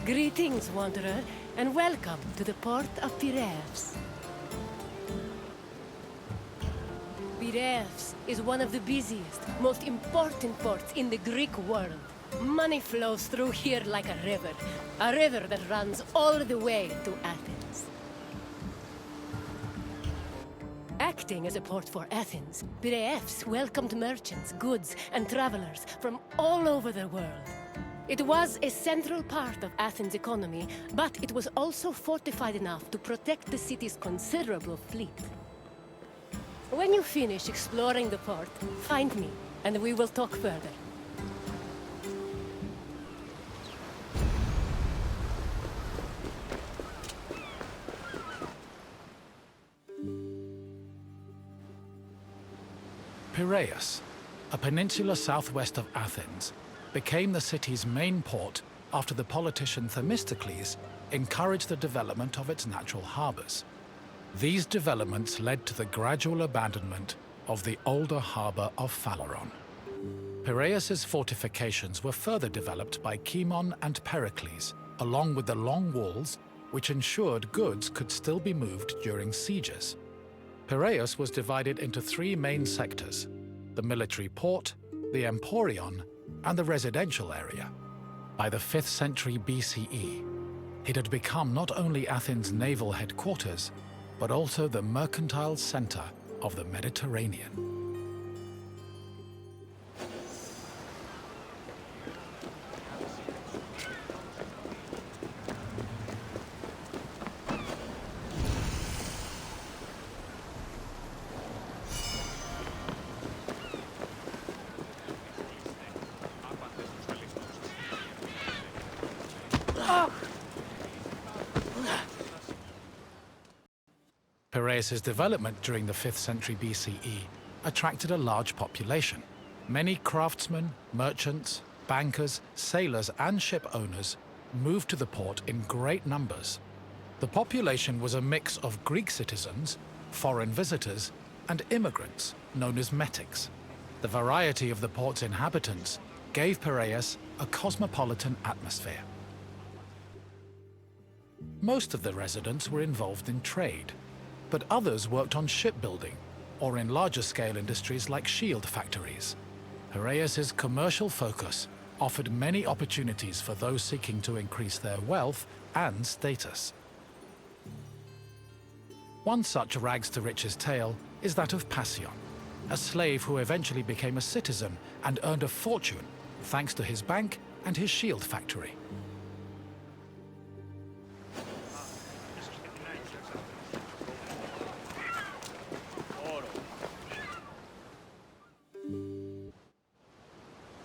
Greetings, wanderer, and welcome to the port of Piraeus. Piraeus is one of the busiest, most important ports in the Greek world. Money flows through here like a river that runs all the way to Athens. Acting as a port for Athens, Piraeus welcomed merchants, goods, and travelers from all over the world. It was a central part of Athens' economy, but it was also fortified enough to protect the city's considerable fleet. When you finish exploring the port, find me, and we will talk further. Piraeus, a peninsula southwest of Athens, became the city's main port after the politician Themistocles encouraged the development of its natural harbors. These developments led to the gradual abandonment of the older harbor of Phaleron. Piraeus's fortifications were further developed by Cimon and Pericles, along with the long walls which ensured goods could still be moved during sieges. Piraeus was divided into three main sectors: the military port, the Emporion, and the residential area. By the 5th century BCE, it had become not only Athens' naval headquarters, but also the mercantile center of the Mediterranean. Piraeus's development during the 5th century BCE attracted a large population. Many craftsmen, merchants, bankers, sailors, and ship owners moved to the port in great numbers. The population was a mix of Greek citizens, foreign visitors, and immigrants, known as metics. The variety of the port's inhabitants gave Piraeus a cosmopolitan atmosphere. Most of the residents were involved in trade, but others worked on shipbuilding or in larger-scale industries like shield factories. Piraeus's commercial focus offered many opportunities for those seeking to increase their wealth and status. One such rags-to-riches tale is that of Passion, a slave who eventually became a citizen and earned a fortune thanks to his bank and his shield factory.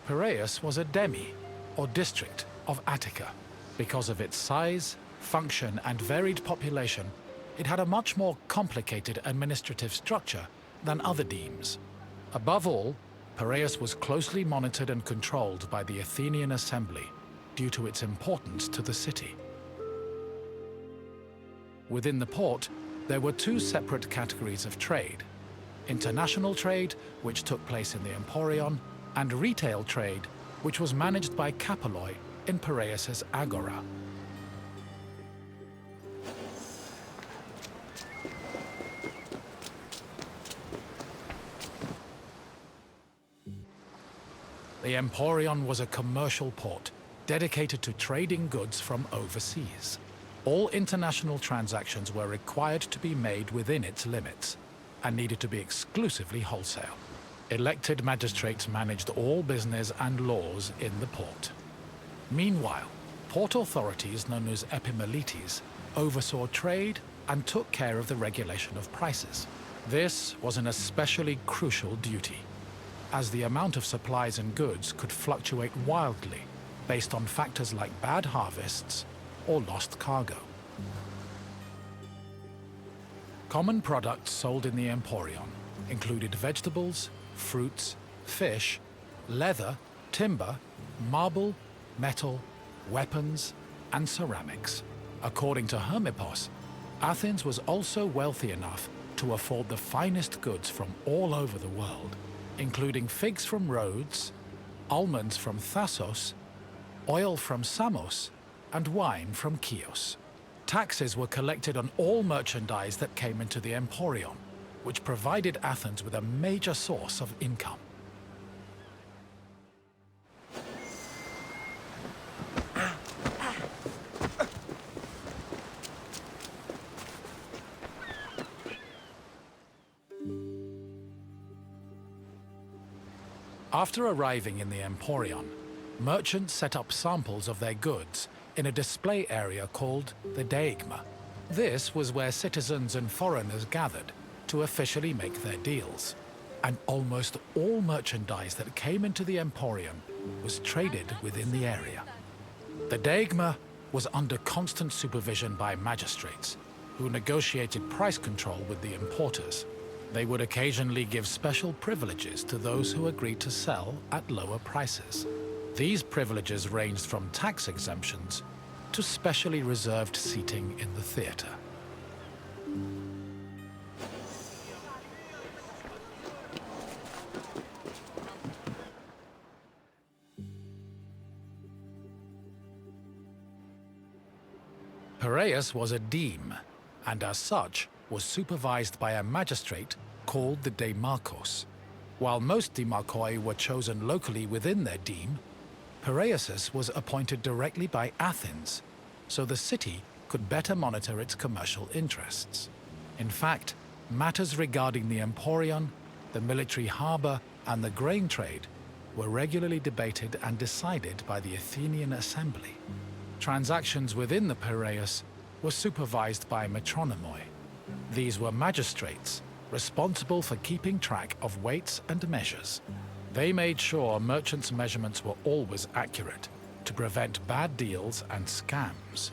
Piraeus was a demi, or district, of Attica. Because of its size, function, and varied population, it had a much more complicated administrative structure than other demes. Above all, Piraeus was closely monitored and controlled by the Athenian assembly due to its importance to the city. Within the port, there were two separate categories of trade: international trade, which took place in the Emporion, and retail trade, which was managed by Kapoloi in Piraeus's agora. The Emporion was a commercial port dedicated to trading goods from overseas. All international transactions were required to be made within its limits and needed to be exclusively wholesale. Elected magistrates managed all business and laws in the port. Meanwhile, port authorities known as epimeletes oversaw trade and took care of the regulation of prices. This was an especially crucial duty, as the amount of supplies and goods could fluctuate wildly based on factors like bad harvests or lost cargo. Common products sold in the Emporion included vegetables, fruits, fish, leather, timber, marble, metal, weapons, and ceramics. According to Hermippos, Athens was also wealthy enough to afford the finest goods from all over the world, including figs from Rhodes, almonds from Thassos, oil from Samos, and wine from Chios. Taxes were collected on all merchandise that came into the Emporion, which provided Athens with a major source of income. After arriving in the Emporion, merchants set up samples of their goods in a display area called the Deigma. This was where citizens and foreigners gathered to officially make their deals. And almost all merchandise that came into the Emporion was traded within the area. The Deigma was under constant supervision by magistrates, who negotiated price control with the importers. They would occasionally give special privileges to those who agreed to sell at lower prices. These privileges ranged from tax exemptions to specially reserved seating in the theater. Piraeus was a deme, and as such was supervised by a magistrate called the Demarchos. While most demarchoi were chosen locally within their deme, Piraeus was appointed directly by Athens, so the city could better monitor its commercial interests. In fact, matters regarding the Emporion, the military harbor, and the grain trade were regularly debated and decided by the Athenian assembly. Transactions within the Piraeus were supervised by metronomoi. These were magistrates responsible for keeping track of weights and measures. They made sure merchants' measurements were always accurate to prevent bad deals and scams.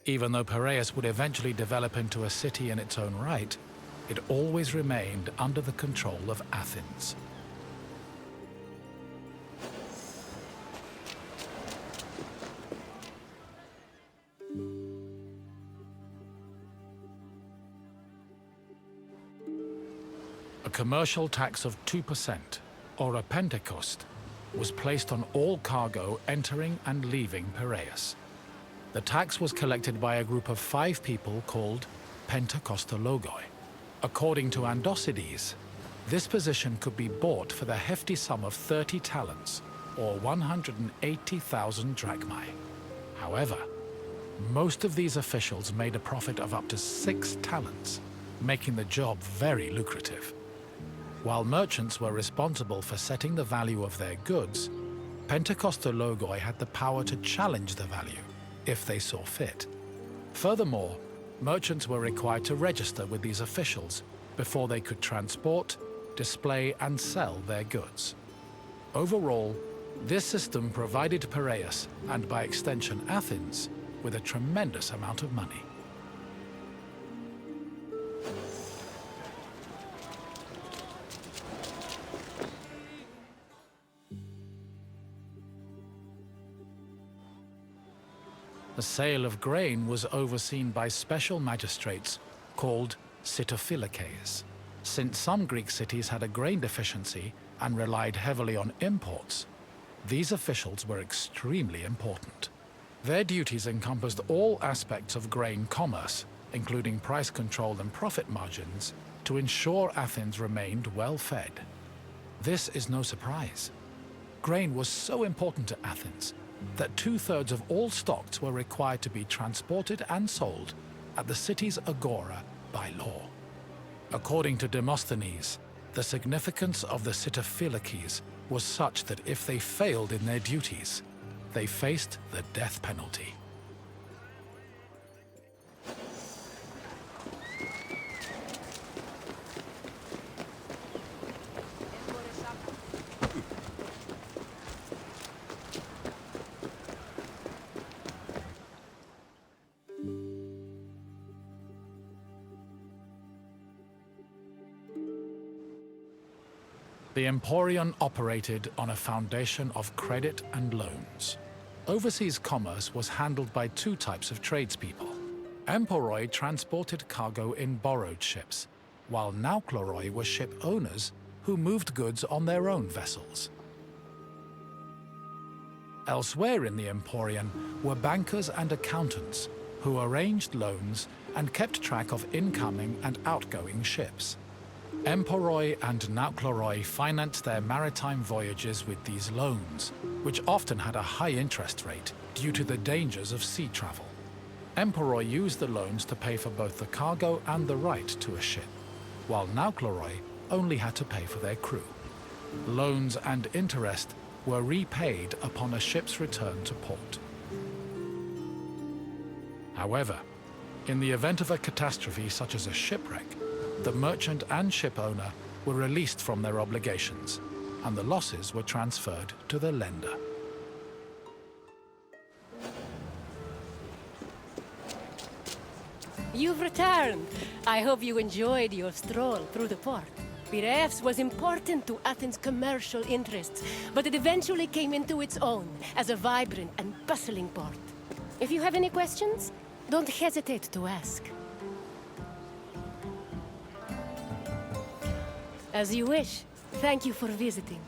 Even though Piraeus would eventually develop into a city in its own right, it always remained under the control of Athens. A commercial tax of 2%, or a pentecost, was placed on all cargo entering and leaving Piraeus. The tax was collected by a group of 5 people called pentekostologoi. According to Andocides, this position could be bought for the hefty sum of 30 talents, or 180,000 drachmae. However, most of these officials made a profit of up to 6 talents, making the job very lucrative. While merchants were responsible for setting the value of their goods, pentekostologoi had the power to challenge the value if they saw fit. Furthermore, merchants were required to register with these officials before they could transport, display, and sell their goods. Overall, this system provided Piraeus, and by extension Athens, with a tremendous amount of money. The sale of grain was overseen by special magistrates called sitophilakes. Since some Greek cities had a grain deficiency and relied heavily on imports, these officials were extremely important. Their duties encompassed all aspects of grain commerce, including price control and profit margins, to ensure Athens remained well-fed. This is no surprise. Grain was so important to Athens that 2/3 of all stocks were required to be transported and sold at the city's agora by law. According to Demosthenes, the significance of the sitophilakes was such that if they failed in their duties, they faced the death penalty. The Emporion operated on a foundation of credit and loans. Overseas commerce was handled by 2 types of tradespeople. Emporoi transported cargo in borrowed ships, while naukleroi were ship owners who moved goods on their own vessels. Elsewhere in the Emporion were bankers and accountants who arranged loans and kept track of incoming and outgoing ships. Emporoi and Naukleroi financed their maritime voyages with these loans, which often had a high interest rate due to the dangers of sea travel. Emporoi used the loans to pay for both the cargo and the right to a ship, while Naukleroi only had to pay for their crew. Loans and interest were repaid upon a ship's return to port. However, in the event of a catastrophe such as a shipwreck, the merchant and ship owner were released from their obligations, and the losses were transferred to the lender. You've returned. I hope you enjoyed your stroll through the port. Piraeus was important to Athens' commercial interests, but it eventually came into its own as a vibrant and bustling port. If you have any questions, don't hesitate to ask. As you wish. Thank you for visiting.